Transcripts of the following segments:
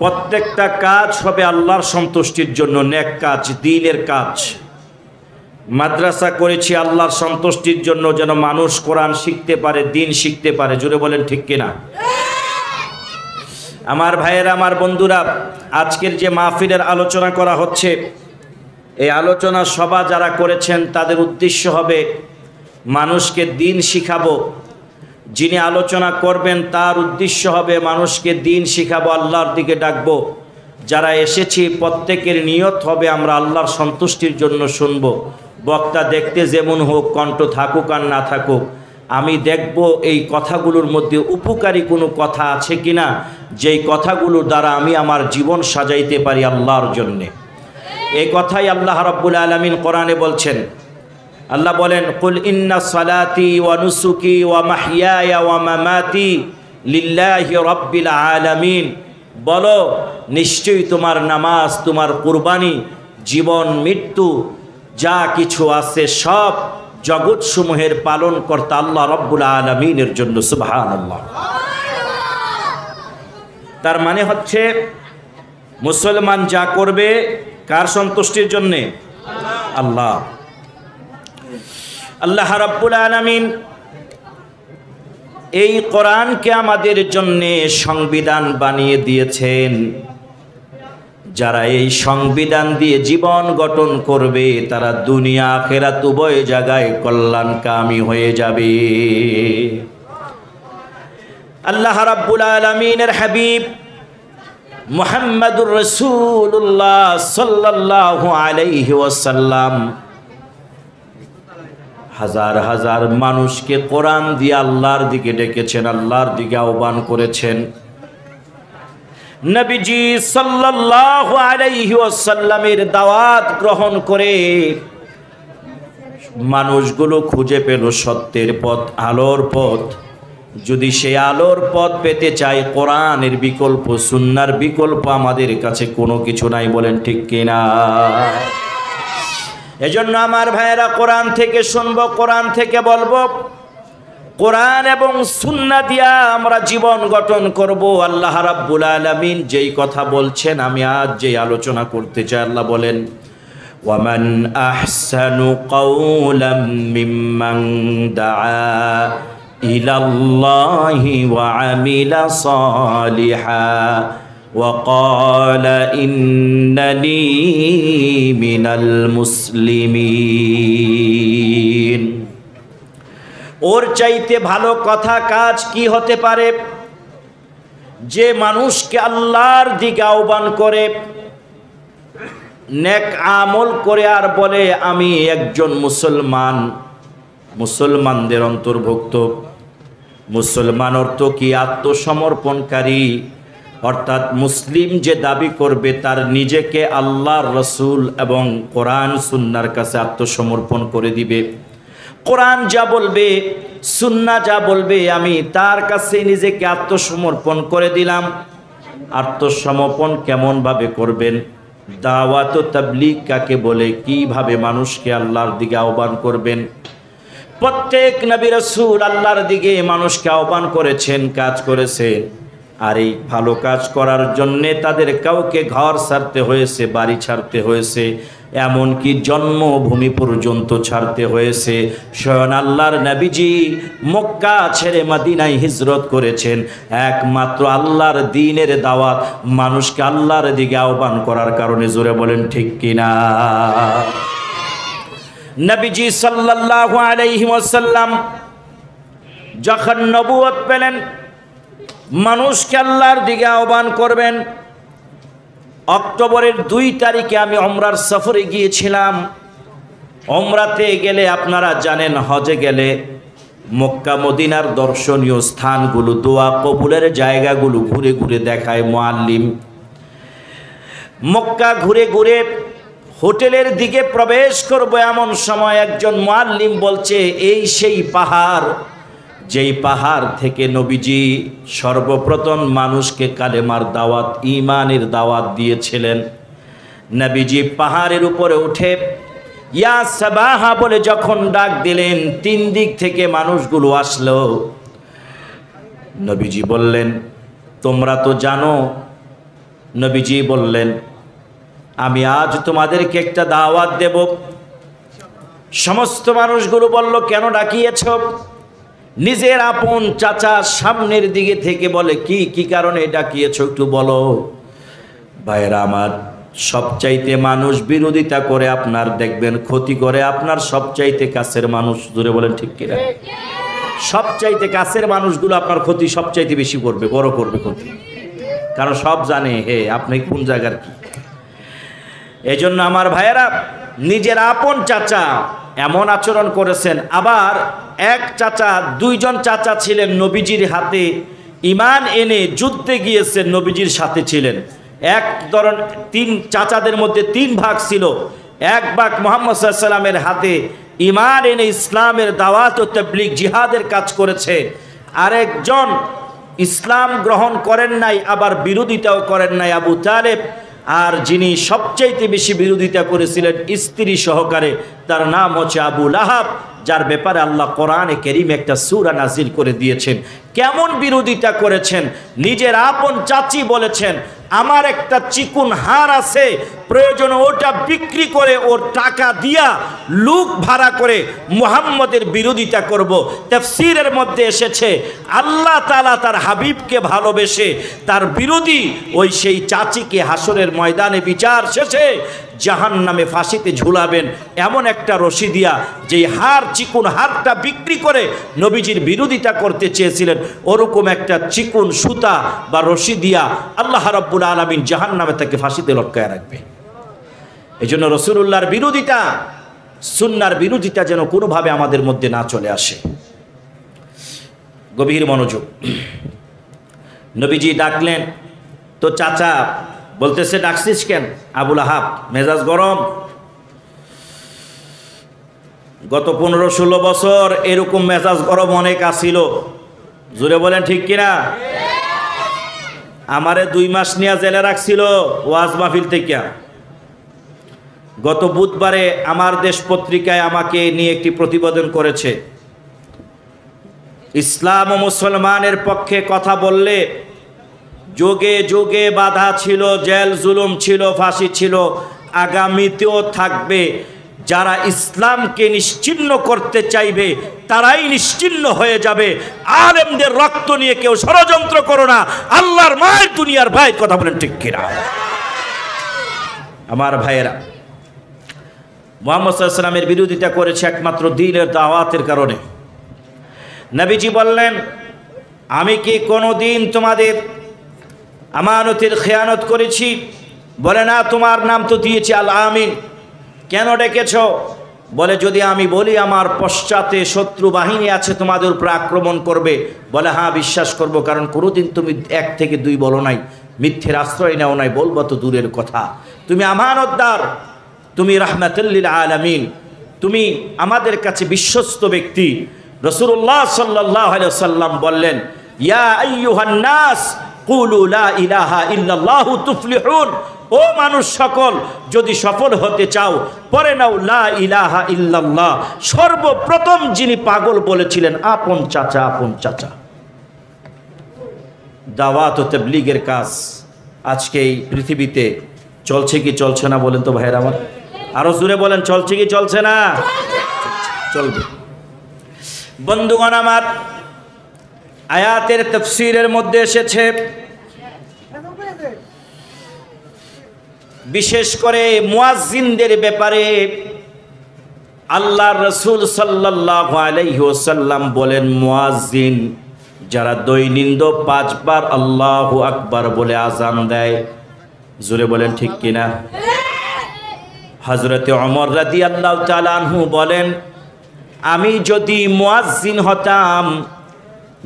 প্রত্যেকটা কাজ হবে আল্লাহর সন্তুষ্টির জন্য, নেক কাজ, দ্বীনের কাজ। মাদ্রাসা করেছি আল্লাহর সন্তুষ্টির জন্য, যেন মানুষ কোরআন শিখতে পারে, দ্বীন শিখতে পারে। জোরে বলেন ঠিক কিনা? আমার ভাইয়েরা, আমার বন্ধুরা, আজকের যে মাহফিলের আলোচনা করা হচ্ছে, এই আলোচনা সভা যারা করেছেন তাদের উদ্দেশ্য হবে মানুষকে দ্বীন শিখাবো। যিনি আলোচনা করবেন তার উদ্দেশ্য হবে মানুষকে দ্বীন শিখাবো, আল্লাহর দিকে ডাকবো। যারা এসেছি প্রত্যেকের নিয়ত হবে আমরা আল্লাহর সন্তুষ্টির জন্য শুনবো। বক্তা দেখতে যেমন হোক, কণ্ঠ থাকুক আর না থাকুক, আমি দেখব এই কথাগুলোর মধ্যে উপকারী কোনো কথা আছে কিনা, যেই কথাগুলোর দ্বারা আমি আমার জীবন সাজাইতে পারি আল্লাহর জন্যে। এই কথাই আল্লাহ রাব্বুল আলামিন কোরআনে বলছেন। আল্লাহ বলেন, কুল ইন্না সালাতি ওয়া নুসুকি ওয়া মাহইয়ায়া ওয়া মামাতি লিল্লাহি রাব্বিল আলামিন। বলো, নিশ্চয়ই তোমার নামাজ, তোমার কুরবানি, জীবন, মৃত্যু যা কিছু আছে সব জগৎসমূহের পালন কর্তা আল্লাহ রাব্বুল আলামিনের জন্য। সুবহানাল্লাহ। তার মানে হচ্ছে মুসলমান যা করবে কার সন্তুষ্টির জন্যে? আল্লাহ। আল্লাহ রাব্বুল আলামিন এই কোরআনকে আমাদের জন্যে সংবিধান বানিয়ে দিয়েছেন। যারা এই সংবিধান দিয়ে জীবন গঠন করবে তারা দুনিয়া আখিরাত উভয় জায়গায় কল্যাণকামী হয়ে যাবে। আল্লাহ রাব্বুল আলামিনের হাবিব মুহাম্মাদুর রাসূলুল্লাহ সাল্লাল্লাহু আলাইহি ওয়াসাল্লাম হাজার হাজার মানুষকে কোরআন দিয়ে আল্লাহর দিকে ডেকেছেন, আল্লাহর দিকে আহ্বান করেছেন। নবীজি সাল্লাল্লাহু আলাইহি ওয়াসাল্লামের দাওয়াত গ্রহণ করে মানুষগুলো খুঁজে পেল সত্যের পথ, আলোর পথ। যদি সেই আলোর পথ পেতে চাই, কোরআনের বিকল্প, সুন্নাহর বিকল্প আমাদের কাছে কোনো কিছু নাই। বলেন ঠিক কিনা? এজন্য আমার ভাইয়েরা, কোরআন থেকে শুনবো, কোরআন থেকে বলবো, কোরআন এবং সুন্নাহ দিয়া আমরা জীবন গঠন করব। আল্লাহ রাব্বুল আলামিন যেই কথা বলছেন, আমি আজ যেই আলোচনা করতে চাই, আল্লাহ বলেন, ওয়ামান আহসানু কাওলাম মিম্মান দাআ ইলাল্লাহি ওয়া আমিলা সালিহা ওয়া ক্বালা ইন্নানি মিনাল মুসলিমিন। ওর চাইতে ভালো কথা কাজ কি হতে পারে? যে মানুষকে আল্লাহর দিকে আহ্বান করে, নেক আমল করে আর বলে আমি একজন মুসলমান, মুসলমানদের অন্তর্ভুক্ত। মুসলমান অর্থ কি? আত্মসমর্পণকারী। অর্থাৎ মুসলিম যে দাবি করবে তার নিজেকে আল্লাহর রসুল এবং কোরআন সুন্নাহর কাছে আত্মসমর্পণ করে দিবে। কোরআন যা বলবে, সুন্নাহ যা বলবে, আমি তার কাছে নিজেকে আত্মসমর্পণ করে দিলাম। আত্মসমর্পণ কেমন ভাবে করবেন? দাওয়াত ও তাবলীগ কাকে বলে? কিভাবে মানুষকে আল্লাহর দিকে আহ্বান করবেন? প্রত্যেক নবী রাসূল আল্লাহর দিকে মানুষকে আহ্বান করেছেন, কাজ করেছেন। আর এই ভালো কাজ করার জন্যে তাদের কাউকে ঘর ছাড়তে হয়েছে, বাড়ি ছাড়তে হয়েছে, এমনকি জন্মভূমি পর্যন্ত ছাড়তে হয়েছে। স্বয়ং আল্লাহর নবীজি মক্কা ছেড়ে মদিনায় হিজরত করেছেন একমাত্র আল্লাহর দ্বীনের দাওয়াত, মানুষকে আল্লাহর দিকে আহ্বান করার কারণে। জোরে বলেন ঠিক কিনা? নবীজি সাল্লাল্লাহু আলাইহি ওয়াসাল্লাম যখন নবুয়ত পেলেন, মানুষকে আল্লাহর দিকে আহ্বান করবেন। অক্টোবরের 2 তারিখে আমি ওমরার সফরে গিয়েছিলাম। ওমরাতে গেলে আপনারা জানেন, হজে গেলে মক্কা মদিনার দর্শনীয় স্থানগুলো, দোয়া কবুলের জায়গাগুলো ঘুরে ঘুরে দেখায় মুআল্লিম। মক্কা ঘুরে ঘুরে হোটেলের দিকে প্রবেশ করব, এমন সময় একজন মুআল্লিম বলছে, এই সেই পাহাড় যেই পাহাড় থেকে নবীজি সর্বপ্রথম মানুষকে কালেমার দাওয়াত, ঈমানের দাওয়াত দিয়েছিলেন। নবীজি পাহাড়ের উপরে উঠে ইয়া সাবাহা বলে যখন ডাক দিলেন, 3 দিক থেকে মানুষগুলো আসলো। নবীজি বললেন, তোমরা তো জানো নবীজি বললেন, আমি আজ তোমাদেরকে একটা দাওয়াত দেব। সমস্ত মানুষগুলো বলল, কেন ডাকিয়েছ? নিজের আপন চাচা সামনের দিকে থেকে বলে, কি কারণে ডাকিয়েছ একটু বলো। ভাইরা আমার, সবচাইতে মানুষ বিরোধিতা করে আপনার, দেখবেন ক্ষতি করে আপনার সবচাইতে কাছের মানুষ। জোরে বলেন ঠিক কিনা? সবচাইতে কাছের মানুষগুলো আপনার ক্ষতি সবচাইতে বেশি করবে, বড় করবে ক্ষতি, কারণ সব জানে হে আপনি কোন জায়গার কি। এই জন্য আমার ভাইয়েরা, নিজের আপন চাচা এমন আচরণ করেছেন। আবার এক চাচা, দুইজন চাচা ছিলেন নবীজির হাতে ঈমান এনে যুদ্ধে গিয়েছেন, নবীজির সাথে ছিলেন। এক ধরন তিন চাচাদের মধ্যে তিন ভাগ ছিল। এক ভাগ মুহাম্মদ সাল্লাল্লাহু আলাইহি ওয়াসাল্লামের হাতে ঈমান এনে ইসলামের দাওয়াত ও তাবলীগ জিহাদের কাজ করেছে। আরেকজন ইসলাম গ্রহণ করেন নাই, আবার বিরোধিতাও করেন নাই, আবু তালেব। আর যিনি সবচাইতে বেশি বিরোধিতা করেছিলেন স্ত্রী সহকারে, তার নাম হচ্ছে আবু লাহাব, যার ব্যাপারে আল্লাহ কোরআনে কারীমে একটা সূরা নাজিল করে দিয়েছেন। কেমন বিরোধিতা করেছেন? নিজের আপন চাচি বলেছেন, আমার একটা চিকুন হার আছে, প্রয়োজনে ওটা বিক্রি করে ওর টাকা দিয়া লোক ভাড়া করে মুহাম্মদের বিরোধিতা করব। তাফসীরের মধ্যে এসেছে, আল্লাহ তাআলা তার হাবিবকে ভালোবেসে তার বিরোধী ওই সেই চাচিকে হাসরের ময়দানে বিচার শেষে জাহান্নামে ফাঁসিতে ঝুলাবেন এমন একটা রশি দিয়া, যেই হার চিকুন হারটা বিক্রি করে নবীজির বিরোধিতা করতে চেয়েছিলেন, ওরকম একটা চিকুন সুতা বা রশি দিয়া আল্লাহ রাব্বুল আলামিন জাহান্নামে তাকে ফাঁসিতে লটকায় রাখবে। এই জন্য রাসূলুল্লাহর বিরোধিতা, সুন্নাহর বিরোধিতা যেন কোনোভাবে আমাদের মধ্যে না চলে আসে। গভীর মনোযোগ। নবীজি ডাকলেন, তো চাচা বলতেছে, ডাকছিস কেন? আবু লাহাব মেজাজ গরম। গত 15-16 বছর এরকম মেজাজ গরম অনেক আসিল। জোরে বলেন ঠিক কিনা? আমারে 2 মাস নিয়ে জেলে রাখছিল ওয়াজ মাহফিল থেকে। গত বুধবারে আমার দেশ পত্রিকায় আমাকে নিয়ে একটি প্রতিবেদন করেছে। ইসলাম ও মুসলমানের পক্ষে কথা বললে যোগে যোগে বাধা ছিল, জেল জুলুম ছিল, ফাঁসি ছিল, আগামীতেও থাকবে। যারা ইসলামকে নিশ্চিহ্ন করতে চাইবে তারাই নিশ্চিহ্ন হয়ে যাবে। আলেমদের রক্ত নিয়ে কেউ ষড়যন্ত্র করো না। আল্লাহর মায়ের দুনিয়ার ভাই, কথা বলেন ঠিক কিনা? আমার ভাইয়েরা, মুহাম্মদ সাল্লাল্লাহু আলাইহি ওয়াসাল্লামের বিরোধিতা করেছে একমাত্র দ্বীনের দাওয়াতের কারণে। নবীজি বললেন, আমি কি কোনোদিন তোমাদের আমানতের খেয়ানত করেছি? বলে না, তোমার নাম তো দিয়েছি আল আমিন। কেন ডেকেছ? বলে, যদি আমি বলি আমার পশ্চাতে শত্রু বাহিনী আছে তোমাদের উপর আক্রমণ করবে। বলে, হ্যাঁ বিশ্বাস করব, কারণ কোনোদিন তুমি 1 থেকে 2 বলো নাই, মিথ্যের আশ্রয় নেও নাই, বলবো তো দূরের কথা। তুমি আমানতদার, তুমি রাহমাতুল লিল আলামিন, তুমি আমাদের কাছে বিশ্বস্ত ব্যক্তি। রাসূলুল্লাহ সাল্লাল্লাহু আলাইহি ওয়াসাল্লাম বললেন, ইয়া আইয়ুহান নাস কুলু লা ইলাহা ইল্লাল্লাহু তুফলিহুন। ও মানুষ সকল, যদি সফল হতে চাও পরে নাও লা ইলাহা ইল্লাল্লাহ। সর্বপ্রথম যিনি পাগল বলেছিলেন আপন চাচা, আপন চাচা। দাওয়াত ও তাবলীগের কাজ আজকে এই পৃথিবীতে চলছে কি চলছে না বলেন তো ভাইয়েরা আমার? আরো জোরে বলেন, চলছে কি চলছে না? চলবে। বন্ধুগণ আমার, আয়াতের তাফসীরের মধ্যে এসেছে, বিশেষ করে মুয়াজ্জিনদের ব্যাপারে আল্লাহর রাসূল সাল্লাল্লাহু আলাইহি ওয়াসাল্লাম বলেন, মুয়াজ্জিন যারা দৈনিক 5 বার আল্লাহু আকবার বলে আযান দেয়। জোরে বলেন ঠিক কিনা? হযরতে ওমর রাদিয়াল্লাহু তাআলা আনহু বলেন, আমি যদি মুয়াজ্জিন হতাম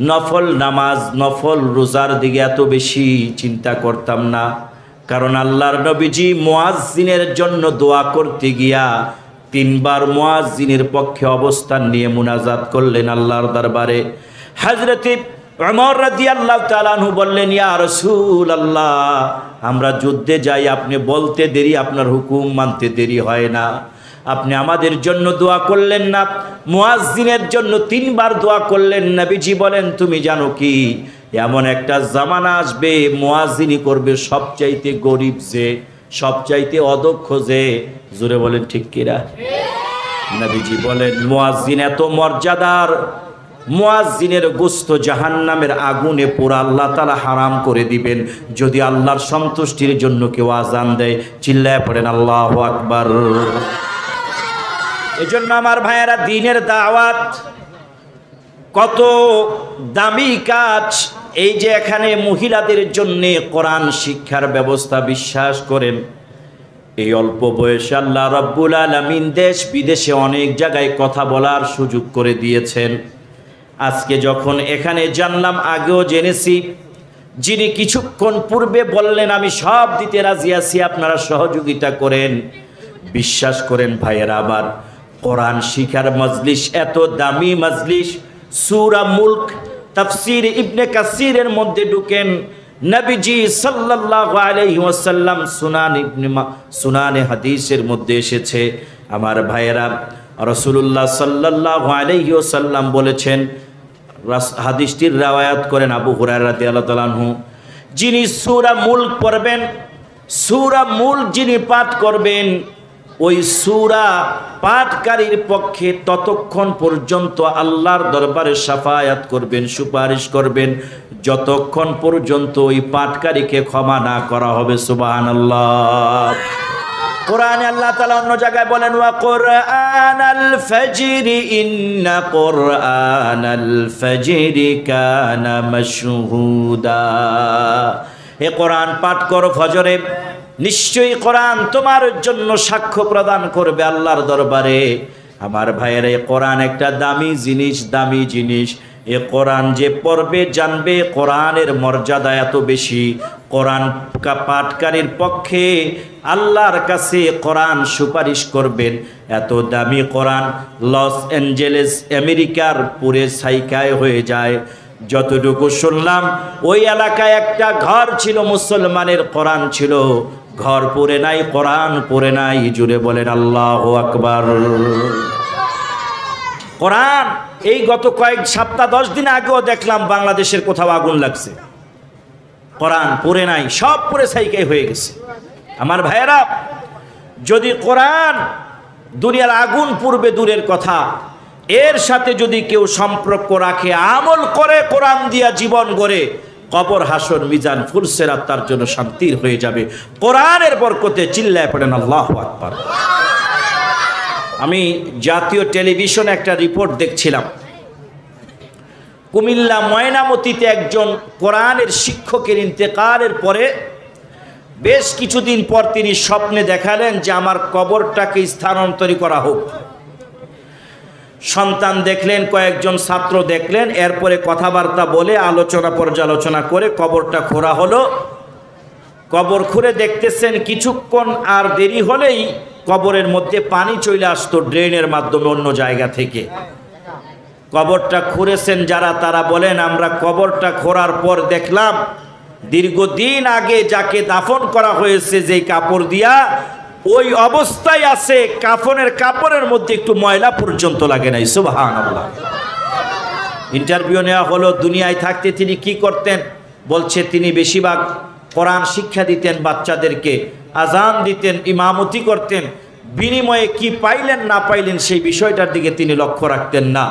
নফল নামাজ, নফল রোজার দিকে এত বেশি চিন্তা করতাম না। কারণ আল্লাহর নবীজি মুয়াজ্জিনের জন্য দোয়া করতে গিয়া 3 বার মুয়াজ্জিনের পক্ষে অবস্থান নিয়ে মুনাজাত করলেন আল্লাহর দরবারে। হযরতে ওমর রাদিয়াল্লাহু তাআলা আনহু বললেন, ইয়া রাসূলুল্লাহ, আমরা যুদ্ধে যাই, আপনি বলতে দেরি, আপনার হুকুম মানতে দেরি হয় না, আপনি আমাদের জন্য দোয়া করলেন না? মুয়াজ্জিনের জন্য 3 বার দোয়া করলেন। নবীজি বলেন, তুমি জানো কি এমন একটা জামানা আসবে মুয়াজ্জিনি করবে সবচাইতে গরিব যে, সবচাইতে অদক্ষ যে। জোরে বলেন ঠিক কিনা? নবীজি বলেন মুয়াজ্জিন এত মর্যাদার, মুয়াজ্জিনের গোশত জাহান্নামের আগুনে পোড়া আল্লাহ তাআলা হারাম করে দিবেন যদি আল্লাহর সন্তুষ্টির জন্য কেউ আযান দেয়। চিল্লায় পড়েন আল্লাহু আকবার। এজন্য আমার ভাইয়েরা, দ্বীনের দাওয়াত কত দামি কাজ। এই যে এখানে মহিলাদের জন্য কোরআন শিক্ষার ব্যবস্থা, বিশ্বাস করেন এই অল্প বয়সে আল্লাহ রাব্বুল আলামিন দেশ বিদেশে অনেক জায়গায় কথা বলার সুযোগ করে দিয়েছেন। আজকে যখন এখানে জানলাম, আগেও জেনেছি, যিনি কিছুক্ষণ পূর্বে বললেন আমি সব দিতে রাজি আছি, আপনারা সহযোগিতা করেন। বিশ্বাস করেন ভাইয়েরা আমার, কোরআন শিখার মজলিস এত দামি মজলিস। সূরা মুলক তাফসীর ইবনে কাসিরের মধ্যে ঢুকেন, নবীজি সাল্লাল্লাহু আলাইহি ওয়াসাল্লাম সুনানে হাদিসের মধ্যে এসেছে আমার ভাইয়েরা, রাসূলুল্লাহ সাল্লাল্লাহু আলাইহি ওয়াসাল্লাম বলেছেন, হাদিসটির রাওয়ায়াত করেন আবু হুরায়রা রাদিয়াল্লাহু তাআলা আনহু, যিনি সূরা মুলক পড়বেন, সূরা মুলক যিনি পাঠ করবেন, ওই সূরা পাঠকারীর পক্ষে ততক্ষণ পর্যন্ত আল্লাহর দরবারে শাফায়াত করবেন, সুপারিশ করবেন, যতক্ষণ পর্যন্ত ওই পাঠকারীকে ক্ষমা না করা হবে। সুবহানাল্লাহ। কোরআনে আল্লাহ তাআলা অন্য জায়গায় বলেন, ওয়া কুরআনাল ফাজরি ইন্না কুরআনাল ফাজরি কানা মাশহুদা। হে কোরআন পাঠ করো ফজরে, নিশ্চয়ই কোরআন তোমার জন্য সাক্ষ্য প্রদান করবে আল্লাহর দরবারে। আমার ভাইয়েরা, কোরআন একটা দামি জিনিস, দামি জিনিস। এ কোরআন যে পড়বে জানবে কোরআনের মর্যাদা এত বেশি। কোরআন পাঠকারীর পক্ষে আল্লাহর কাছে কোরআন সুপারিশ করবেন। এত দামি কোরআন লস অ্যাঞ্জেলেস আমেরিকার পুরে সাইকায় হয়ে যায়। যতটুকু শুনলাম, ওই এলাকায় একটা ঘর ছিল, মুসলমানের কোরআন ছিল, ঘর পড়ে নাই, কোরআন পড়ে নাই। জুড়ে বলেন আল্লাহু আকবার। কোরআন এই গত কয়েক সপ্তাহ 10 দিন আগেও দেখলাম বাংলাদেশের কোথাও আগুন লাগছে, কোরআন পড়ে নাই, সব পড়ে সাইকাই হয়ে গেছে। আমার ভাইয়েরা, যদি কোরআন দুনিয়ার আগুন পূর্বে দূরের কথা, এর সাথে যদি কেউ সম্পর্ক রাখে, আমল করে, কোরআন দিয়া জীবন গড়ে, কবর হাসর মিজান ফুলসেরাত তার জন্য শান্তির হয়ে যাবে কোরআনের বরকতে। চিল্লায় পড়েন আল্লাহু আকবার। আমি জাতীয় টেলিভিশনে একটা রিপোর্ট দেখছিলাম, কুমিল্লা ময়নামতিতে একজন কোরআনের শিক্ষকের ইন্তেকালের পরে বেশ কিছুদিন পর তিনি স্বপ্নে দেখালেন যে আমার কবরটাকে স্থানান্তর করা হোক। সন্তান দেখলেন, কয়েকজন ছাত্র দেখলেন, এরপরে কথাবার্তা বলে আলোচনা পর্যালোচনা করে কবরটা খোঁড়া হলো। কবর খুঁড়ে দেখতেছেন কিছুক্ষণ আর দেরি হলেই কবরের মধ্যে পানি চলে আসতো ড্রেনের মাধ্যমে অন্য জায়গা থেকে। কবরটা খুঁড়েছেন যারা, তারা বলেন আমরা কবরটা খোঁড়ার পর দেখলাম দীর্ঘদিন আগে যাকে দাফন করা হয়েছে যে কাপড় দিয়া, ওই অবস্থায় আছে, কাফনের কাপড়ের মধ্যে একটু ময়লা পর্যন্ত লাগে নাই। সুবহানাল্লাহ। ইন্টারভিউ নেওয়া হলো, দুনিয়ায় থাকতে তিনি কি করতেন, বলছে তিনি বেশিরভাগ কোরআন শিক্ষা দিতেন বাচ্চাদেরকে, আজান দিতেন, ইমামতি করতেন। বিনিময়ে কি পাইলেন না পাইলেন সেই বিষয়টার দিকে তিনি লক্ষ্য রাখতেন না।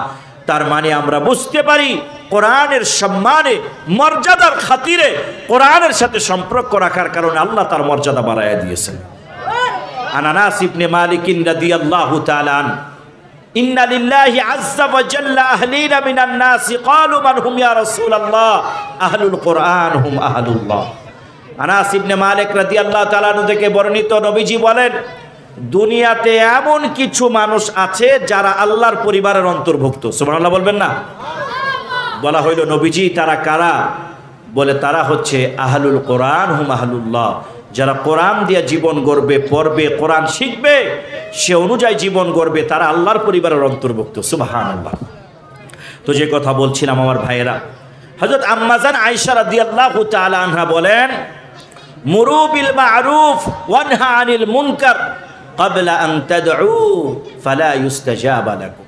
তার মানে আমরা বুঝতে পারি কোরআনের সম্মানে, মর্যাদার খাতিরে কোরআনের সাথে সম্পর্ক রাখার কারণে আল্লাহ তার মর্যাদা বাড়াইয়া দিয়েছেন। আনাস ইবনে মালিক রাদিয়াল্লাহু তাআলা আন, ইন্না লিল্লাহি আযজা ওয়া জাল্লা আহলিনা মিনান নাস ক্বালু মান হুম ইয়া রাসূলুল্লাহ আহলুল কোরআন হুম আহলুল্লাহ। আনাস ইবনে মালিক রাদিয়াল্লাহু তাআলা আনহু থেকে বর্ণিত, নবীজি বলেন দুনিয়াতে এমন কিছু মানুষ আছে যারা আল্লাহর পরিবারের অন্তর্ভুক্ত। সুবহানাল্লাহ বলবেন না? বলা হইল নবীজি তারা কারা? বলে তারা হচ্ছে আহলুল কোরআন হুম আহলুল্লাহ, যারা কোরআন দিয়ে জীবন গড়বে, পড়বে, কোরআন শিখবে, সে অনুযায়ী জীবন গড়বে, তারা আল্লাহর পরিবারের অন্তর্ভুক্ত। সুবহানাল্লাহ। তো যে কথা বলছিলাম আমার ভাইয়েরা, হযরত আম্মাজান আয়েশা রাদিয়াল্লাহু তাআলা আনহা বলেন, মুরু বিল মা'রুফ ওয়ানহা আনিল মুনকার ক্বাবলা আন তাদউ ফালা ইউস্তাজাবা লাকুম।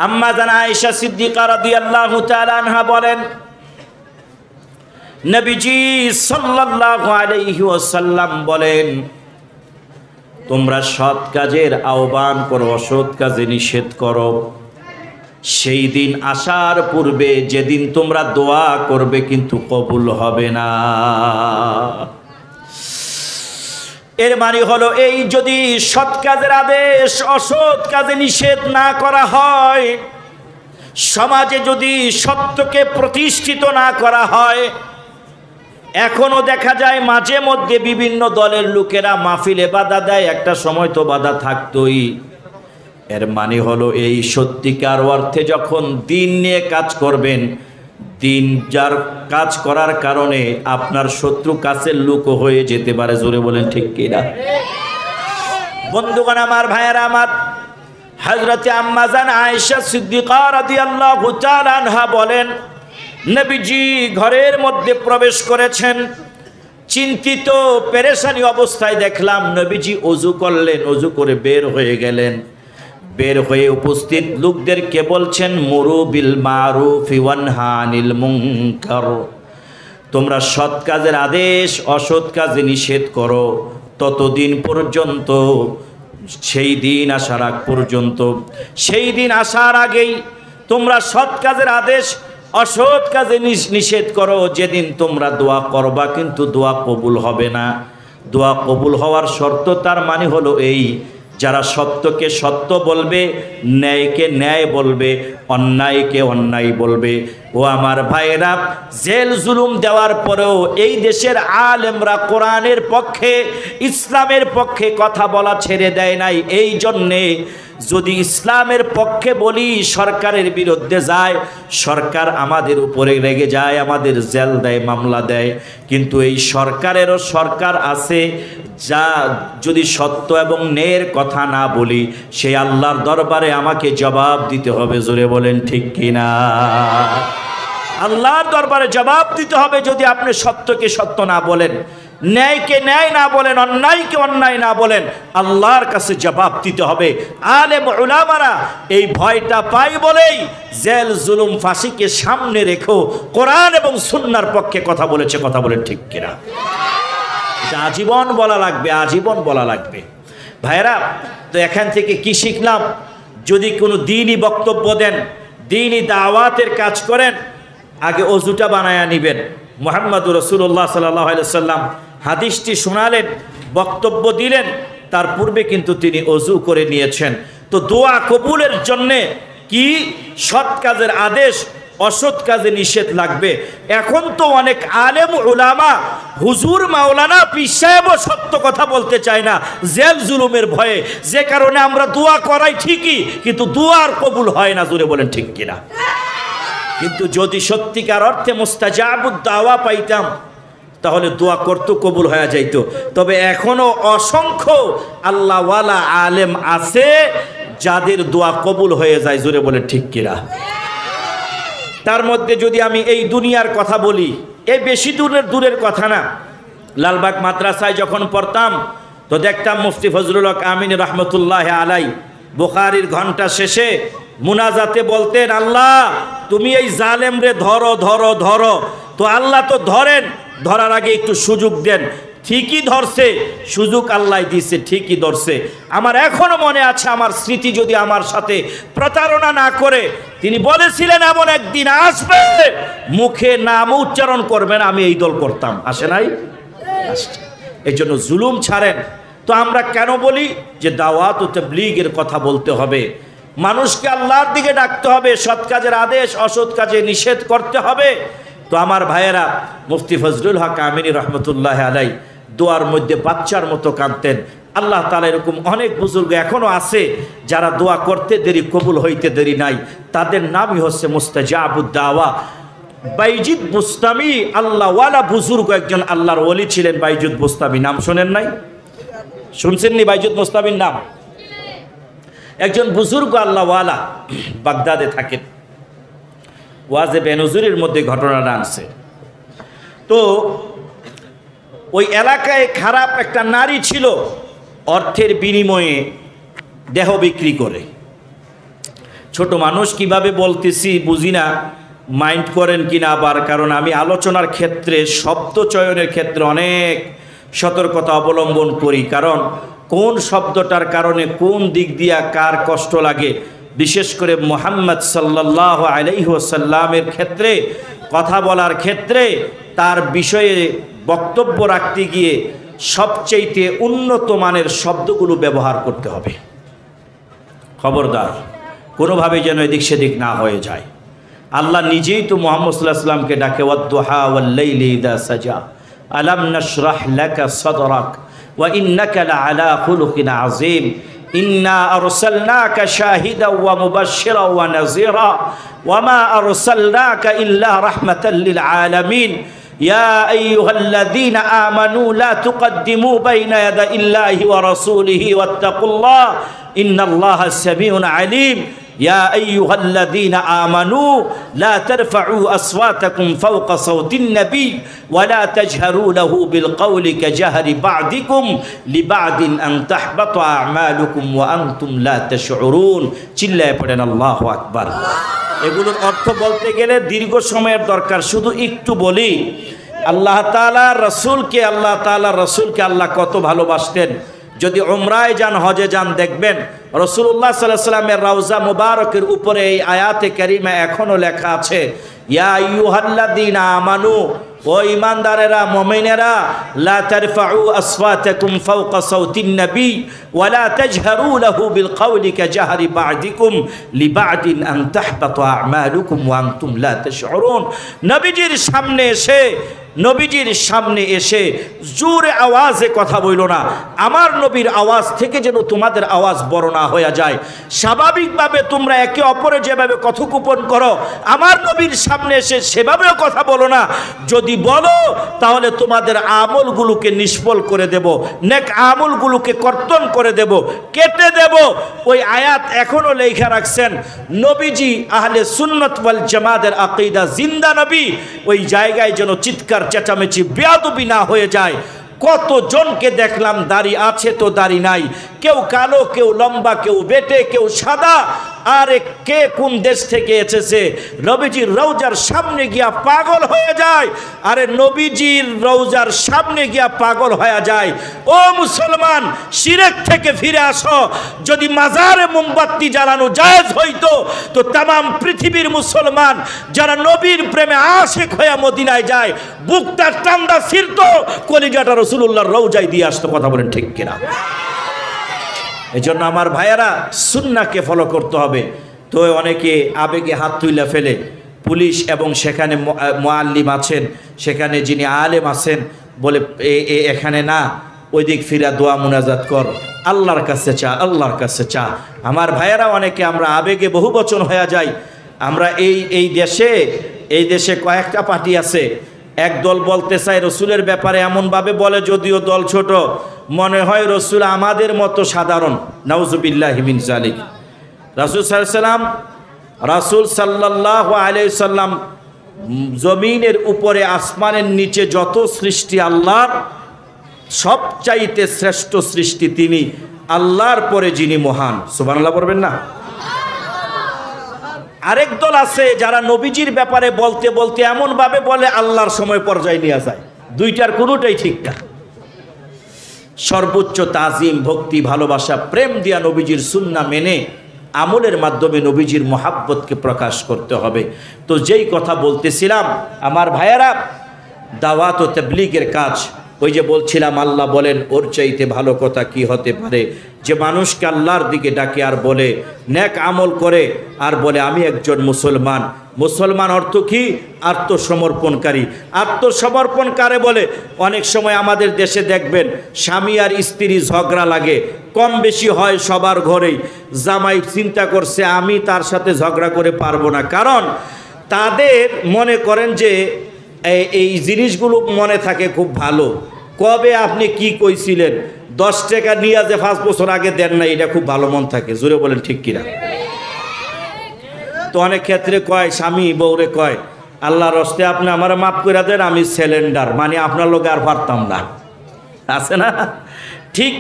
আম্মাজান আয়েশা সিদ্দিকা রাদিয়াল্লাহু তাআলা আনহা বলেন, নবীজি সাল্লাল্লাহু আলাইহি ওয়াসাল্লাম বলেন, তোমরা সৎ কাজের আহ্বান করো, অসৎ কাজে নিষেধ করো। সেই দিন আসার পূর্বে যেদিন তোমরা দোয়া করবে কিন্তু কবুল হবে না। এর মানে হলো এই, যদি সৎ কাজের আদেশ অসৎ কাজে নিষেধ না করা হয়, সমাজে যদি সত্যকে প্রতিষ্ঠিত না করা হয়, এখনো দেখা যায় মাঝে মধ্যে বিভিন্ন দলের লোকেরা মাহফিলে বাধা দেয়, একটা সময় তো বাধা থাকতোই। এর মানে হলো এই, সত্যিকার অর্থে যখন দিন নিয়ে কাজ করবেন, দিন যার কাজ করার কারণে আপনার শত্রু কাছের লোক হয়ে যেতে পারে। জোরে বলেন ঠিক কিনা? বন্ধুগণ আমার, ভাইয়েরা আমার, হযরতে আম্মা জান আয়েশা সিদ্দিকা রাদিয়াল্লাহু তাআলা আনহা বলেন, নবীজি ঘরের মধ্যে প্রবেশ করেছেন, চিন্তিত পেরেশানি অবস্থায় দেখলাম নবীজি ওযু করলেন, ওযু করে বের হয়ে গেলেন। বের হয়ে উপস্থিত লোকদেরকে বলছেন, মুরু বিল মারুফি ওয়ানহা আনিল মুনকার, তোমরা সৎ কাজের আদেশ অসৎ কাজে নিষেধ করো ততদিন পর্যন্ত, সেই দিন আসার আগ পর্যন্ত। সেই দিন আসার আগেই তোমরা সৎ কাজের আদেশ অসৎ কাজে নিষেধ করো। যেদিন তোমরা দোয়া করবা কিন্তু দোয়া কবুল হবে না। দোয়া কবুল হওয়ার শর্ত, তার মানে হলো এই, যারা সত্যকে সত্য বলবে, ন্যায়কে ন্যায় বলবে, অন্যায়কে অন্যায় বলবে। ও আমার ভাইয়েরা, জেল জুলুম দেওয়ার পরেও এই দেশের আলেমরা কোরআনের পক্ষে, ইসলামের পক্ষে কথা বলা ছেড়ে দেয় নাই। এই জন্যে যদি ইসলামের পক্ষে বলি সরকারের বিরুদ্ধে যায়, সরকার আমাদের উপরে রেগে যায়, আমাদের জেল দেয়, মামলা দেয়। কিন্তু এই সরকারেরও সরকার আছে, যা যদি সত্য এবং ন্যায়ের কথা না বলি, সেই আল্লাহর দরবারে আমাকে জবাব দিতে হবে। জোরে বলেন ঠিক কিনা? আল্লাহর দরবারে জবাব দিতে হবে যদি আপনি সত্যকে সত্য না বলেন, ন্যায়কে ন্যায় না বলেন, অন্যায়কে অন্যায় না বলেন, আল্লাহর কাছে জবাব দিতে হবে। আলেম উলামারা এই ভয়টা পায় বলেই জেল জুলুম ফাঁসিকে সামনে রেখো কোরআন এবং সুন্নাহর পক্ষে কথা বলেছে। কথা বলেন ঠিক কিনা? এটা আজীবন বলা লাগবে, আজীবন বলা লাগবে। ভাইরা, তো এখান থেকে কি শিখলাম? যদি কোনো দ্বীনি বক্তব্য দেন, দ্বীনি দাওয়াতের কাজ করেন, আগে অজুটা বানায়া নিবেন। মুহাম্মদুর রাসূলুল্লাহ সাল্লাল্লাহু আলাইহি ওয়াসাল্লাম হাদিসটি শোনালেন, বক্তব্য দিলেন, তার পূর্বে কিন্তু তিনি অজু করে নিয়েছেন। তো দোয়া কবুলের জন্যে কি সৎ কাজের আদেশ, অসৎ কাজে নিষেধ লাগবে। এখন তো অনেক আলেম উলামা, হুজুর, মাওলানা, পীর সাহেবও সত্য কথা বলতে চায় না জেল জুলুমের ভয়ে, যে কারণে আমরা দোয়া করাই ঠিকই কিন্তু দোয়ার কবুল হয় না। জোরে বলেন ঠিক কিনা? কিন্তু যদি সত্যিকার অর্থে মুস্তাজাবুদ দাওয়া পাইতাম, তাহলে দোয়া করতে কবুল হয়ে যাইতো। তবে এখনো অসংখ্য আল্লাহওয়ালা আলেম আছে যাদের দোয়া কবুল হয়ে যায়। জোরে বলে ঠিক কিনা? তার মধ্যে যদি আমি এই দুনিয়ার কথা বলি, এই বেশি দূরের কথা না, লালবাগ মাদ্রাসায় যখন পড়তাম তো দেখতাম মুফতি ফজলুল হক আমিন রহমতুল্লাহ আলাই বুখারীর ঘন্টা শেষে মুনাজাতে বলতেন, আল্লাহ তুমি এই জালেম রে ধরো ধরো ধরো। তো আল্লাহ তো ধরেন, ধরার আগে একটু সুযোগ দেন। ঠিকই ধরছে, সুযোগ আল্লাহ দিছে, ঠিকই ধরছে। আমার এখনো মনে আছে, আমার স্মৃতি যদি আমার সাথে প্রতারণা না করে, তিনি বলেছিলেন এমন একদিন আসবে, মুখে নাম উচ্চারণ করবেন, আমি এই দল করতাম। আসে নাই? আসছে। এই জন্য জুলুম ছাড়েন। তো আমরা কেন বলি যে দাওয়াত ও তাবলীগের কথা বলতে হবে, মানুষকে আল্লাহর দিকে ডাকতে হবে, সৎ কাজের আদেশ অসৎ কাজে নিষেধ করতে হবে। তো আমার ভাইয়েরা, মুফতি ফজলুল হক আমিনী রহমতুল্লাহ আলাই দোয়ার মধ্যে বাচ্চার মতো কাঁদতেন। আল্লাহ তাআলা এরকম অনেক বুজুর্গ এখনো আছে যারা দোয়া করতে দেরি, কবুল হইতে দেরি নাই। তাদের নামই হচ্ছে মুস্তাজাবুদ দাওয়া। বাইজিদ বুস্তামি আল্লাহওয়ালা বুজুর্গ একজন আল্লাহর ওলি ছিলেন। বাইজিদ বুস্তামি নাম শোনেন নাই? শুনছেননি বাইজিদ বুস্তামির নাম? একজন বুজুর্গ আল্লাহওয়ালা, বাগদাদে থাকেন। ওয়াজে বেনজুরের মধ্যে ঘটনাটা আনছে। তো ওই এলাকায় খারাপ একটা নারী ছিল, অর্থের বিনিময়ে দেহ বিক্রি করে। ছোট মানুষ কিভাবে বলতেছি বুঝি না, মাইন্ড করেন কিনা আবার, কারণ আমি আলোচনার ক্ষেত্রে শব্দ চয়নের ক্ষেত্রে অনেক সতর্কতা অবলম্বন করি, কারণ কোন শব্দটার কারণে কোন দিক দিয়া কার কষ্ট লাগে, বিশেষ করে মুহাম্মদ সাল্লাল্লাহু আলাইহি ওয়াসাল্লামের ক্ষেত্রে কথা বলার ক্ষেত্রে তার বিষয়ে বক্তব্য রাখতে গিয়ে সবচেয়ে উন্নত মানের শব্দগুলো ব্যবহার করতে হবে। খবরদার কোনোভাবে যেন এদিক সেদিক না হয়ে যায়। আল্লাহ নিজেই তো মুহাম্মদ সাল্লাল্লাহু আলাইহি ওয়াসাল্লামকে ডাকে ওয়াদ-দুহা ওয়াল-লাইলি ইযা সাজা আলাম নাশরাহ লাকা সাদরাক ওয়া ইন্নাকা লাআলা খুলুকিন আযীম ইন্না আরসালনাকা শাহিদাও ওয়া মুবাশশিরাও ওয়া নাযীরা ওয়া মা আরসালনাকা ইল্লা রাহমাতাল লিল আলামিন ইয়া আইয়ুহাল্লাযীনা আমানু লা তুকদ্দিমু বাইনা ইয়াদাইল্লাহি ওয়া রাসূলিহি ওয়াত্তাকুল্লাহ ইন্নাল্লাহা সামিউন আলীম يا أيها الذين آمنوا لا ترفعوا أصواتكم فوق صوت النبي ولا تجهروا له بالقول كجهر بعضكم لبعض أن تحبط أعمالكم وأنتم لا تشعرون চিল্লায়ে পড়েন আল্লাহু আকবার। এগুলোর অর্থ বলতে গেলে দীর্ঘ সময়ের দরকার, শুধু একটু বলি আল্লাহ তাআলা রাসূলকে আল্লাহ কত ভালোবাসতেন। যদি উমরায় যান, হজে যান, দেখবেন রাসূলুল্লাহ সাল্লাল্লাহু আলাইহি ওয়াসাল্লামের রওজা মুবারকের উপরে এই আয়াতে কারিমা এখনো লেখা আছে, ইয়া আইয়ুহাল্লাযীনা আমানু, ও ঈমানদারেরা, মুমিনেরা, লা তারফাউ আসওয়াতাকুম ফাওকা সাওতিন নবী ওয়া লা তাজহারু লাহু বিল কওলি কাজাহরি বা'দিকুম লিবা'দিন আন তাহবাতা আমালুকুম ওয়া আনতুম লা তাশউরুন। নবীজির সামনে এসে জোরে আওয়াজে কথা বইল না। আমার নবীর আওয়াজ থেকে যেন তোমাদের আওয়াজ বড় না হয়ে যায়। স্বাভাবিকভাবে তোমরা একে অপরে যেভাবে কথোপকথন করো, আমার নবীর সামনে এসে সেভাবেও কথা বলো না। যদি বলো তাহলে তোমাদের আমলগুলোকে নিষ্ফল করে দেব, নেক আমলগুলোকে কর্তন করে দেব, কেটে দেব। ওই আয়াত এখনো লেখা রাখছেন নবীজি আহলে সুন্নাত ওয়াল জামাতের আকীদা জিন্দা নবী। ওই জায়গায় যেন চিৎকার চেঁচামেচি বেয়াদবি না হয়ে যায়। কতজনকে দেখলাম দাড়ি আছে তো দাড়ি নাই, কেউ কালো, কেউ লম্বা, কেউ বেটে, কেউ সাদা। আরে কে কোন দেশ থেকে এসেছে, নবীজির রওজার সামনে গিয়া পাগল হয়ে যায়। আরে নবীজির রওজার সামনে গিয়া পাগল হয়ে যায়। ও মুসলমান, শিরক থেকে ফিরে আসো। যদি মাজারে মোমবাতি জ্বালানো জায়েজ হইতো তো তামাম পৃথিবীর মুসলমান যারা নবীর প্রেমে আশিক হয়ে মদিনায় যায়, বুকটা টান্দা ছিড়তো, কলিজাটা রাসূলুল্লাহর রওজায় দিয়ে আসতো। কথা বলেন ঠিক কিনা? এজন্য আমার ভাইয়েরা, সুন্নাহকে ফলো করতে হবে। তো অনেকে আবেগে হাত তুইলা ফেলে। পুলিশ এবং সেখানে মুআল্লিম আছেন, সেখানে যিনি আলেম আছেন, বলে এখানে না, ওই দিক ফিরা দোয়া মুনাজাত কর, আল্লাহর কাছে চা, আল্লাহর কাছে চা। আমার ভাইয়েরা, অনেকে আমরা আবেগে বহু বচন হয়ে যাই। আমরা এই দেশে কয়েকটা পার্টি আছে। এক দল বলতে চায় রসুলের ব্যাপারে এমনভাবে বলে, যদিও দল ছোট, মনে হয় রসুল আমাদের মতো সাধারণ। নাউজুবিল্লাহি মিন যালিক। রাসূল সাল্লাল্লাহু আলাইহি সাল্লাম জমিনের উপরে, আসমানের নিচে যত সৃষ্টি আল্লাহর, সবচাইতে শ্রেষ্ঠ সৃষ্টি তিনি। আল্লাহর পরে যিনি মহান। সুবহানাল্লাহ বলবেন না? আরেক দল আছে যারা নবীজির ব্যাপারে বলতে বলতে এমনভাবে বলে আল্লাহর সময় পর্যায়ে নিয়ে যায়। দুইটার কোনোটাই ঠিক না। সর্বোচ্চ তাজিম, ভক্তি, ভালোবাসা, প্রেম দিয়া নবীজির সুন্নাহ মেনে আমলের মাধ্যমে নবীজির মহাব্বতকে প্রকাশ করতে হবে। তো যেই কথা বলতেছিলাম আমার ভাইয়েরা, দাওয়াত ও তাবলীগের কাজ, ওই যে বলছিলাম, আল্লাহ বলেন ওর চাইতে ভালো কথা কি হতে পারে, যে মানুষকে আল্লাহর দিকে ডাকে আর বলে, নেক আমল করে আর বলে আমি একজন মুসলমান। মুসলমান অর্থ কি? আত্মসমর্পণকারী। আত্মসমর্পণকারে বলে। অনেক সময় আমাদের দেশে দেখবেন স্বামী আর স্ত্রী ঝগড়া লাগে, কম বেশি হয় সবার ঘরেই। জামাই চিন্তা করছে আমি তার সাথে ঝগড়া করে পারবো না, কারণ তাদের মনে করেন যে এই জিনিসগুলো মনে থাকে খুব ভালো। কবে আপনি কি কইছিলেন, 10 টাকা নিয়ে যে 5 বছর আগে দেন না, এটা খুব ভালো মন থাকে। জোরে বলেন ঠিক কিনা? তো অনেক ক্ষেত্রে কয়, স্বামী বউরে কয়, আল্লাহর হস্তে আপনি আমার মাফ করে দেন, আমি সিলিন্ডার, মানে আপনার লোকে আর পারতাম না। আছে না? ঠিক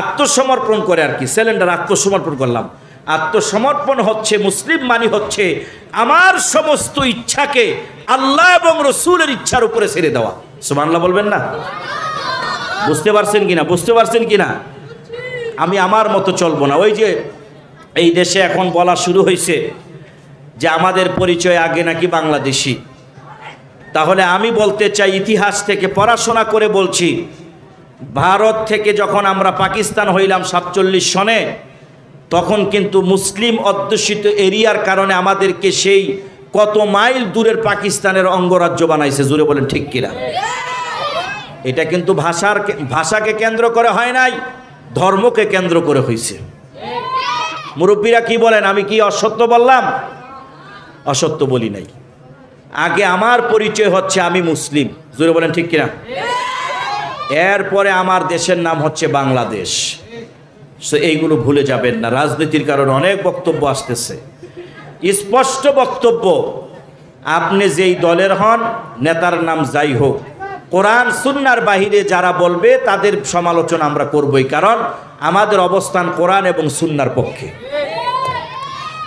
আত্মসমর্পণ করে আর কি, সিলিন্ডার আত্মসমর্পণ করলাম। আত্মসমর্পণ হচ্ছে, মুসলিম মানে হচ্ছে আমার সমস্ত ইচ্ছাকে আল্লাহ এবং রসুলের ইচ্ছার উপরে ছেড়ে দেওয়া। সুবহানাল্লাহ বলবেন না? বুঝতে পারছেন কিনা? বুঝতে পারছেন কিনা? আমি আমার মতো চলবো না। ওই যে এই দেশে এখন বলা শুরু হয়েছে যে আমাদের পরিচয় আগে নাকি বাংলাদেশি। তাহলে আমি বলতে চাই, ইতিহাস থেকে পড়াশোনা করে বলছি, ভারত থেকে যখন আমরা পাকিস্তান হইলাম 47 সনে, তখন কিন্তু মুসলিম অধ্যুষিত এরিয়ার কারণে আমাদেরকে সেই কত মাইল দূরের পাকিস্তানের অঙ্গরাজ্য বানাইছে। জুড়ে বলেন ঠিক কিনা? এটা কিন্তু ভাষাকে কেন্দ্র করে হয় নাই, ধর্মকে কেন্দ্র করে হয়েছে। মুরব্বীরা কি বলেন? আমি কি অসত্য বললাম? অসত্য বলি নাই। আগে আমার পরিচয় হচ্ছে আমি মুসলিম। জোরে বলেন ঠিক কিনা? এরপরে আমার দেশের নাম হচ্ছে বাংলাদেশ। এইগুলো ভুলে যাবেন না। রাজনীতির কারণে অনেক বক্তব্য আসতেছে, স্পষ্ট বক্তব্য। আপনি যেই দলের হন, নেতার নাম যাই হোক, কোরআন সুন্নাহর বাহিরে যারা বলবে তাদের সমালোচনা আমরা করবই, কারণ আমাদের অবস্থান কোরআন এবং সুন্নাহর পক্ষে।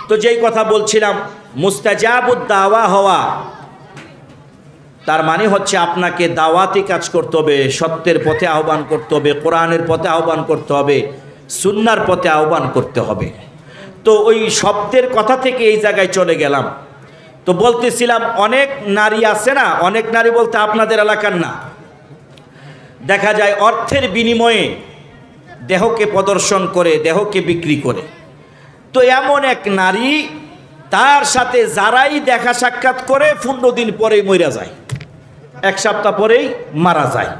তো যেই কথা বলছিলাম, মুস্তাজাবুদ দাওয়া হওয়া, তার মানে হচ্ছে আপনাকে দাওয়াতি কাজ করতে হবে, সত্যের পথে আহ্বান করতে হবে, কোরআনের পথে আহ্বান করতে হবে, সুন্নাহর পথে আহ্বান করতে হবে। তো ওই শব্দের কথা থেকে এই জায়গায় চলে গেলাম। তো বলতেছিলাম, অনেক নারী আছে না, অনেক নারী বলতে আপনাদের এলাকার না, দেখা যায় অর্থের বিনিময়ে দেহকে প্রদর্শন করে, দেহকে বিক্রি করে। তো এমন এক নারী, তার সাথে যারাই দেখা সাক্ষাৎ করে 15 দিন পরেই মরে যায়, 1 সপ্তাহ পরেই মারা যায়।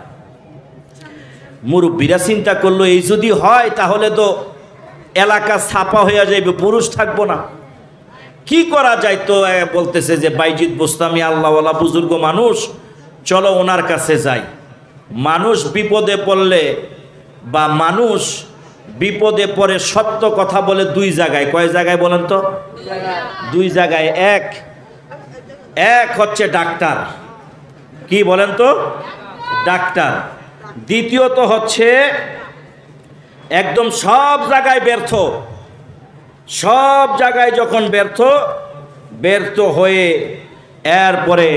মুরব্বীরা চিন্তা করলো, এই যদি হয় তাহলে তো এলাকা ছাপা হয়ে যাবে, পুরুষ থাকবো না, কি করা যায়? তো বলতেছে যে বাইজিদ বোস্তামি আল্লাহওয়ালা বুজুর্গ মানুষ, চলো ওনার কাছে যাই। মানুষ বিপদে পড়লে বা মানুষ বিপদে পড়ে সত্য কথা বলে 2 জায়গায়। কয় জায়গায় বলেন তো? 2 জায়গায়। এক হচ্ছে ডাক্তার। কি বলেন তো? ডাক্তার। দ্বিতীয়ত হচ্ছে একদম সব জায়গায় ব্যর্থ। সব জায়গায় যখন ব্যর্থ হয়ে এরপরে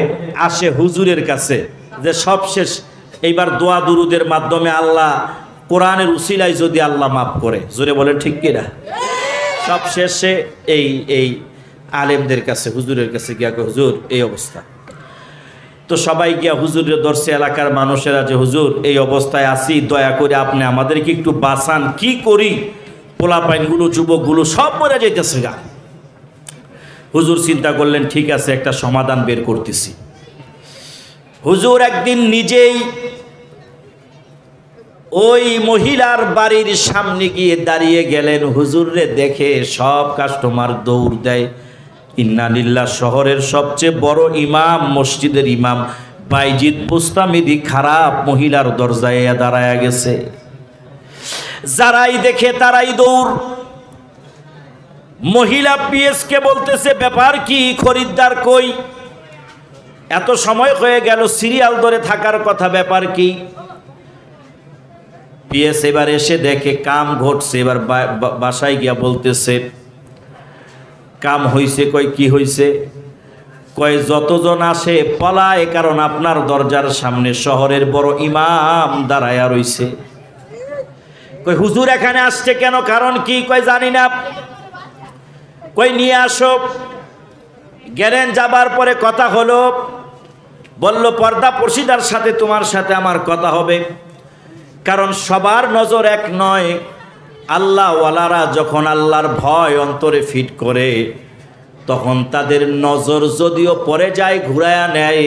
আসে হুজুরের কাছে, যে সব শেষ, এইবার দোয়া দুরুদের মাধ্যমে আল্লাহ, কোরআনের উসিলায় যদি আল্লাহ মাফ করে। জোরে বলেন ঠিক কিনা? সব শেষে এই আলেমদের কাছে, হুজুরের কাছে গিয়া, হুজুর এই অবস্থা। তো সবাই গিয়া হুজুরের দর্শে, এলাকার মানুষেরা, যে হুজুর এই অবস্থায় আছি, দয়া করে আপনি আমাদেরকে একটু বাঁচান, কি করি? পোলাপাইনগুলো, যুবকগুলো সব মরে যাইতেছে গা। হুজুর চিন্তা করলেন, ঠিক আছে, একটা সমাধান বের করতেছি। হুজুর একদিন নিজেই ওই মহিলার বাড়ির সামনে গিয়ে দাঁড়িয়ে গেলেন। হুজুররে দেখে সব কাস্টমার দৌড় দেয়। ইন্না লিল্লাহ, শহরের সবচেয়ে বড় ইমাম, মসজিদের ইমাম বাইজিদ বুস্তামি খারাপ মহিলার দরজায় দাঁড়ায় গেছে। যারাই দেখে তারাই দৌড়। মহিলা পিএসকে বলতেছে, ব্যাপার কি, খরিদ্দার কই? এত সময় হয়ে গেল, সিরিয়াল ধরে থাকার কথা, ব্যাপার কি? পিএস এবার এসে দেখে কাম ঘটছে। এবার বাসায় গিয়া বলতেছে, কাম হইছে। কয় কি হইছে? কয় যতজন আসে পলায়, কারণ আপনার দরজার সামনে শহরের বড় ইমাম দাঁড়ায়া রইছে। কই হুজুর এখানে আসছে কেন, কারণ কি? কয় জানি না। কই নিয়ে আসো। গেলেন, যাবার পরে কথা হলো, বলল পর্দা পর্শিদার সাথে তোমার সাথে আমার কথা হবে, কারণ সবার নজর এক নয়। আল্লাহওয়ালারা যখন আল্লাহর ভয় অন্তরে ফিট করে, তখন তাদের নজর যদিও পড়ে যায়, ঘুরায়া নেয়,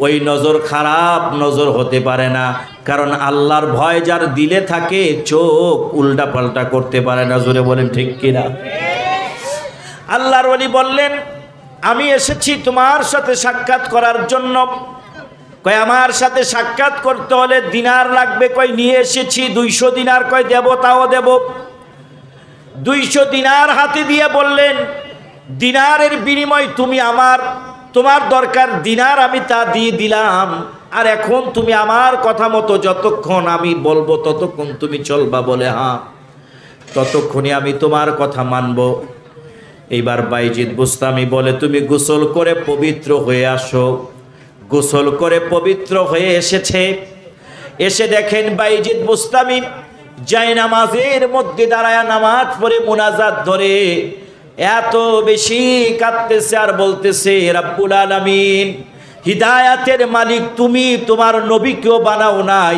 ওই নজর খারাপ নজর হতে পারে না, কারণ আল্লাহর ভয় যার দিলে থাকে, চোখ উল্টা পাল্টা করতে পারে না। জোরে বলেন ঠিক কিনা? আল্লাহর ওলি বললেন, আমি এসেছি তোমার সাথে সাক্ষাৎ করার জন্য। কয় আমার সাথে সাক্ষাৎ করতে হলে দিনার লাগবে। কয় নিয়ে এসেছি 200 দিনার। কয় দেব, তাও দেব। 200 দিনার হাতে দিয়ে বললেন, দিনারের বিনিময় তুমি তোমার দরকার দিনার, আমি তা দিয়ে দিলাম। আর এখন তুমি আমার কথা মতো যতক্ষণ আমি বলবো ততক্ষণ তুমি চলবা। বলে হ্যাঁ। ততক্ষণে আমি তোমার কথা মানব। এইবার বাইজিদ বুস্তামি বলে, তুমি গোসল করে পবিত্র হয়ে আসো। গোসল করে পবিত্র হয়ে এসেছে। এসে দেখেন বাইজিদ বুস্তামি জায়নামাজের মধ্যে দাঁড়ায় নামাজ পড়ে মুনাজাত ধরে এত বেশি কাঁদতেছে আর বলতেছে, রাব্বুল আলামিন, হিদায়াতের মালিক তুমি, তোমার নবীকেও বানাও নাই।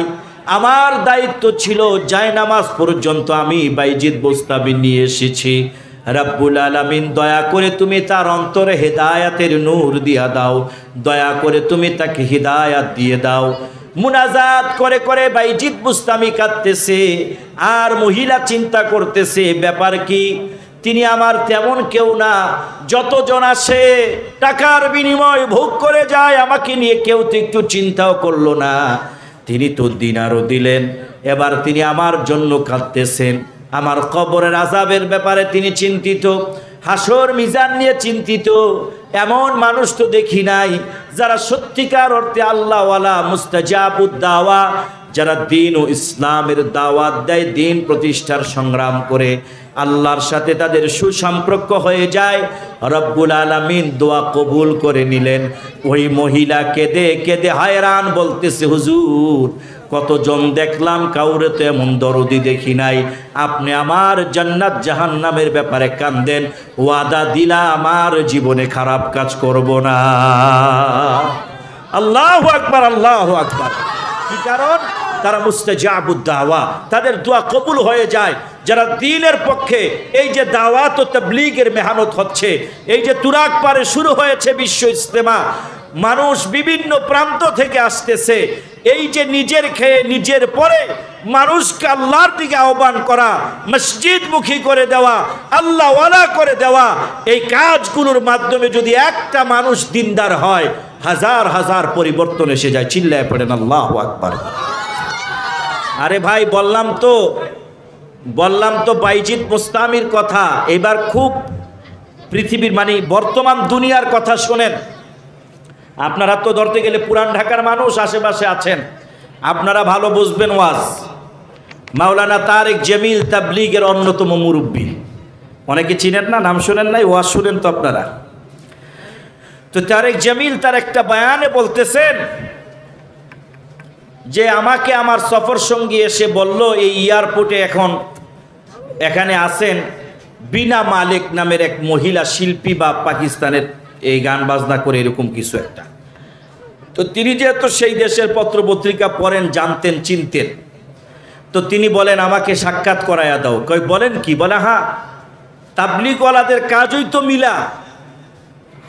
আমার দায়িত্ব ছিল জায়নামাজ পর্যন্ত আমি বাইজিদ বুস্তামি নিয়ে এসেছি। রাব্বুল আলামিন, দয়া করে তুমি তার অন্তরে হিদায়াতের নূর দিয়া দাও। দয়া করে তুমি তাকে হিদায়াত দিয়ে দাও। মুনাজাত করে করে বাইজিদ বুস্তামি কাঁদতেছে আর মহিলা চিন্তা করতেছে, ব্যাপার কি? তিনি আমার তেমন কেউ না, যতজন আসে টাকার বিনিময় ভোগ করে যায়, আমাকে নিয়ে কেউ তো একটু চিন্তাও করলো না। তিনি তো দিনারও দিলেন, এবার তিনি আমার জন্য কাঁদতেছেন। আমার কবরের আযাবের ব্যাপারে তিনি চিন্তিত, হাসর মিজান নিয়ে চিন্তিত। এমন মানুষ তো দেখি নাই যারা সত্যিকার অর্থে আল্লাহওয়ালা, মুস্তাজাবুদ দাওয়া, যারা দ্বীন ও ইসলামের দাওয়াত দেয়, দ্বীন প্রতিষ্ঠার সংগ্রাম করে আল্লাহর সাথে তাদের সুসম্পর্ক হয়ে যায়। রব্বুল আলামিন দোয়া কবুল করে নিলেন। ওই মহিলা কেঁদে কেঁদে হায়রান বলতেছে, হুজুর, কতজন দেখলাম, কাউরে তো এমন দরদি দেখি নাই। আপনি আমার জান্নাত জাহান্নামের ব্যাপারে কান্দেন, ওয়াদা দিলা আমার জীবনে খারাপ কাজ করব না। আল্লাহু আকবার, আল্লাহু আকবার। কি কারণ? তারা মুস্তাজাবুদ দাওয়া, তাদের দোয়া কবুল হয়ে যায়। যারা দ্বীনের পক্ষে, এই যে দাওয়াত ও তাবলীগের মেহনত হচ্ছে, এই যে তুরাগ পারে শুরু হয়েছে বিশ্ব ইজতেমা, মানুষ বিভিন্ন প্রান্ত থেকে আসতেছে, এই যে নিজের খেয়ে নিজের পরে মানুষকে আল্লাহর দিকে আহ্বান করা, মসজিদমুখী করে দেওয়া, আল্লাহওয়ালা করে দেওয়া, এই কাজগুলোর মাধ্যমে যদি একটা মানুষ দিনদার হয়, হাজার হাজার পরিবর্তন এসে যায়। চিল্লায় পড়েন আল্লাহু আকবার। আরে ভাই, বললাম তো বাইজিদ বুস্তামির কথা। এবার খুব পৃথিবীর মানে বর্তমান দুনিয়ার কথা শোনেন। আপনারা তো ধরতে গেলে পুরান ঢাকার মানুষ আশেপাশে আছেন, আপনারা ভালো বুঝবেন ওয়াজ। মাওলানা তারেক জামিল তাবলীগের অন্যতম মুরব্বী, অনেকে চিনেন না, নাম শোনেন নাই, ওয়াজ শুনেন তো আপনারা। তো তারেক জামিল তার একটা বয়ানে বলতেছেন যে আমাকে আমার সফর সঙ্গী এসে বলল, এই এয়ারপোর্টে এখানে আছেন বিনা মালিক নামের এক মহিলা শিল্পী, বা পাকিস্তানের এই গান বাজনা করে এরকম কিছু একটা। তো তিনি যেহেতু সেই দেশের পত্রপত্রিকা পড়েন, জানতেন, চিনতেন, তো তিনি বলেন আমাকে সাক্ষাৎ করাইয়া দাও। কই বলেন কি? বলে হ্যাঁ, তাবলীগওয়ালাদের কাজই তো মিলা,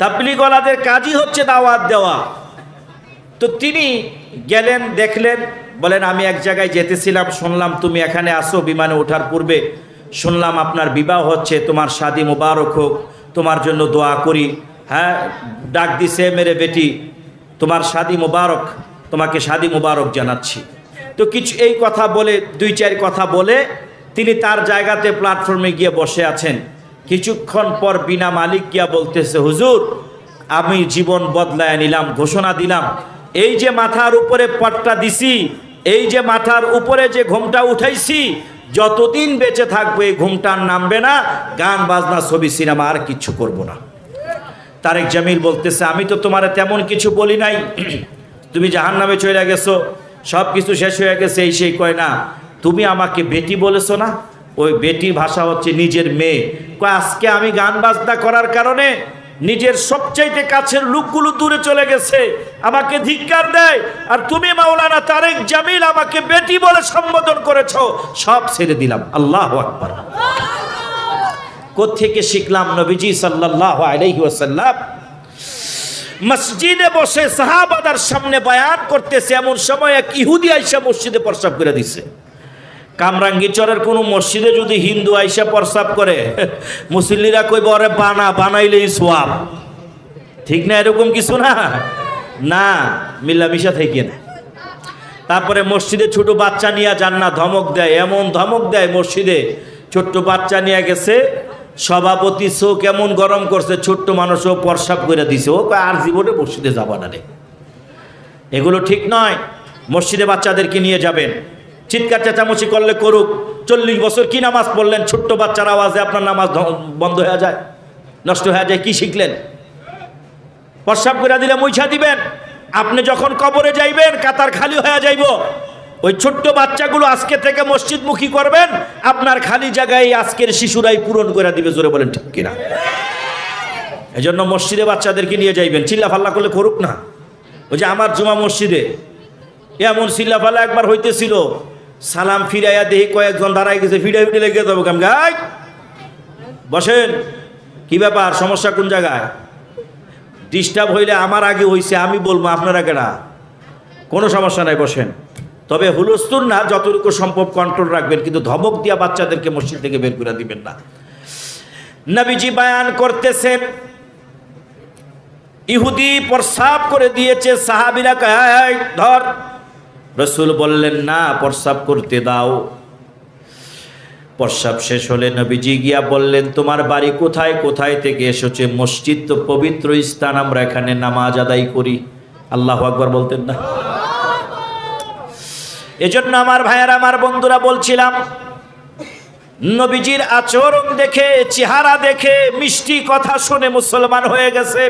তাবলীগওয়ালাদের কাজই হচ্ছে দাওয়াত দেওয়া। তো তিনি গেলেন, দেখলেন, বলেন আমি এক জায়গায় যেতেছিলাম, শুনলাম তুমি এখানে আসো, বিমানে ওঠার পূর্বে শুনলাম আপনার বিবাহ হচ্ছে, তোমার শাদী মুবারক হোক, তোমার জন্য দোয়া করি। হ্যাঁ, ডাক দিছে, মেরে বেটি তোমার শাদী মুবারক, তোমাকে শাদী মুবারক জানাচ্ছি। তো কিছু এই কথা বলে, দুই চার কথা বলে তিনি তার জায়গাতে প্ল্যাটফর্মে গিয়ে বসে আছেন। কিছুক্ষণ পর বিনা মালিক গিয়া বলতেছে, হুজুর, আমি জীবন বদলায় নিলাম, ঘোষণা দিলাম, এই যে মাথার উপরে পটটা দিছি, এই যে মাথার উপরে যে ঘুমটা উঠাইছি, যতদিন বেঁচে থাকবে এই ঘুমটা নামবে না, গান বাজনা ছবি সিনেমা আর কিচ্ছু করব না। তারেক জামিল বলতেছে, আমি তো তোমার তেমন কিছু বলি নাই, তুমি জাহান্নামে চলে গেছো, সব কিছু শেষ হয়ে গেছে, এই সেই। কয় না, তুমি আমাকে বেটি বলেছো না? ওই বেটি ভাষা হচ্ছে নিজের মেয়ে। কয় আজকে আমি গান বাজনা করার কারণে নিজের সবচাইতে কাছের লোকগুলো দূরে চলে গেছে, আমাকে ধিক্কার দেয়, আর তুমি মাওলানা তারেক জামিল আমাকে বেটি বলে সম্বোধন করেছো, সব ছেড়ে দিলাম। আল্লাহু আকবার। কোত্থেকে শিখলাম? নবীজি সাল্লাল্লাহু আলাইহি ওয়াসাল্লাম মসজিদে বসে সাহাবাদের সামনে বয়ান করতেছে, এমন সময় এক ইহুদি আইসা মসজিদে প্রস্রাব করে দিছে। কামরাঙ্গীচরের কোনো মসজিদে যদি হিন্দু আইসা প্রস্রাব করে, মুসল্লিরা কইব আরে বানাইলেই সোয়াব, ঠিক না? এরকম কিছু না, মিলামিশা থেকে না। তারপরে মসজিদে ছোট বাচ্চা নিয়ে যান না, ধমক দেয়, এমন ধমক দেয় মসজিদে। ছোট্ট বাচ্চা নিয়ে গেছে, সভাপতি চোখ কেমন গরম করছে, ছোট্ট মানুষও প্রস্রাব করে দিছে, ও আর জীবনে মসজিদে যাবা না রে। এগুলো ঠিক নয়। মসজিদে বাচ্চাদেরকে নিয়ে যাবেন, চিৎকার চেঁচামেচি করলে করুক। 40 বছর কি নামাজ পড়লেন? ছোট্ট বাচ্চার আওয়াজে আপনার নামাজ বন্ধ হয়ে যায়, নষ্ট হয়ে যায়। কি শিখলেন? প্রস্রাব করে দিলে মুইছা দিবেন। আপনি যখন কবরে যাইবেন কাতার খালি হয়ে যাইব। ওই ছোট্ট বাচ্চাগুলো আজকে থেকে মসজিদমুখী করবেন, আপনার খালি জায়গায় আজকের শিশুরাই পূরণ করে দিবে। জোরে বলেন ঠিক কিনা? এই জন্য মসজিদে বাচ্চাদেরকে নিয়ে যাইবেন, চিল্লাফাল্লা করলে করুক না। ওই যে আমার জুমা মসজিদে এমন চিল্লাফাল্লা একবার হইতেছিল, সালাম ফিরাইয়া দেখি কয়েকজন দাঁড়াই গেছে, ফিরাই ফিরে লেগে যাবো। গাই বসেন, কি ব্যাপার, সমস্যা কোন জায়গায়? ডিস্টার্ব হইলে আমার আগে হইছে, আমি বলবো, আপনার আগে না। কোনো সমস্যা নাই, বসেন। তবে হুলস্থুল না, যতটুকু সম্ভব কন্ট্রোল রাখবেন, কিন্তু ধমক দিয়া বাচ্চাদেরকে মসজিদ থেকে বের করে দিবেন না। নবীজি বয়ান করতেছেন, ইহুদি প্রস্রাব করে দিয়েছে, সাহাবীরা কয় ধর। রাসূল বললেন না, প্রস্রাব করতে দাও। প্রস্রাব শেষ হলে নবীজি গিয়া বললেন, তোমার বাড়ি কোথায়, কোথায় থেকে এসেছে? মসজিদ তো পবিত্র স্থান, আমরা এখানে নামাজ আদায় করি। আল্লাহু আকবার বলতেন না? এজন্য আমার ভাইয়েরা, আমার বন্ধুরা, বলছিলাম নবীজির আচরণ দেখে, চেহারা দেখে, মিষ্টি কথা শুনে মুসলমান হয়ে গেছে।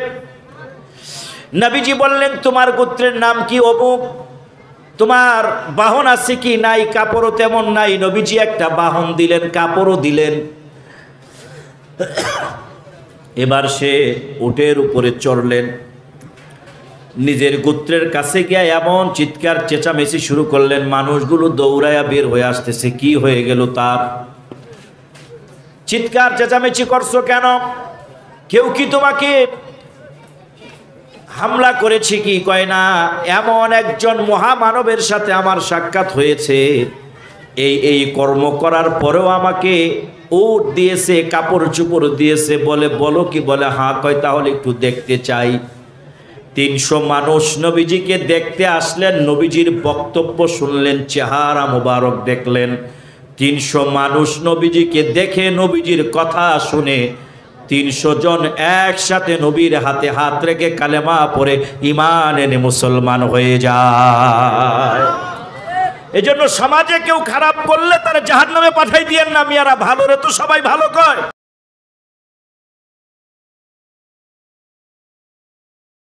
নবীজি বললেন, তোমার গোত্রের নাম কি? অমুক। তোমার বাহন আছে কি? নাই। কাপড়ও তেমন নাই। নবীজি একটা বাহন দিলেন, কাপড়ও দিলেন। এবার সে উটের উপরে চড়লেন, নিজের গোত্রের কাছে গিয়ে এমন চিৎকার চেঁচামেচি শুরু করলেন, মানুষগুলো দৌড়ায়া বের হয়ে আসতেছে। কি হয়ে গেল তার? চিৎকার চেঁচামেচি করছো কেন? কেউ কি তোমাকে হামলা করেছে কি? কয় না, এমন একজন মহামানবের সাথে আমার সাক্ষাৎ হয়েছে, এই কর্ম করার পরেও আমাকে উট দিয়েছে, কাপড় চোপড় দিয়েছে। বলে বলো কি? বলে হ্যাঁ। কয় তাহলে একটু দেখতে চাই। 300 মানুষ নবীজিকে দেখতে আসলেন, নবীজির বক্তব্য শুনলেন, চেহারা মোবারক দেখলেন। 300 মানুষ নবীজিকে দেখে, নবীজির কথা শুনে 300 জন একসাথে নবীর হাতে হাত রেখে কালেমা পড়ে ঈমান এনে মুসলমান হয়ে যায়। এজন্য সমাজে কেউ খারাপ করলে তারা জাহান্নামে পাঠাই দিয়েন না মিয়ারা, ভালোরে তো সবাই ভালো কয়।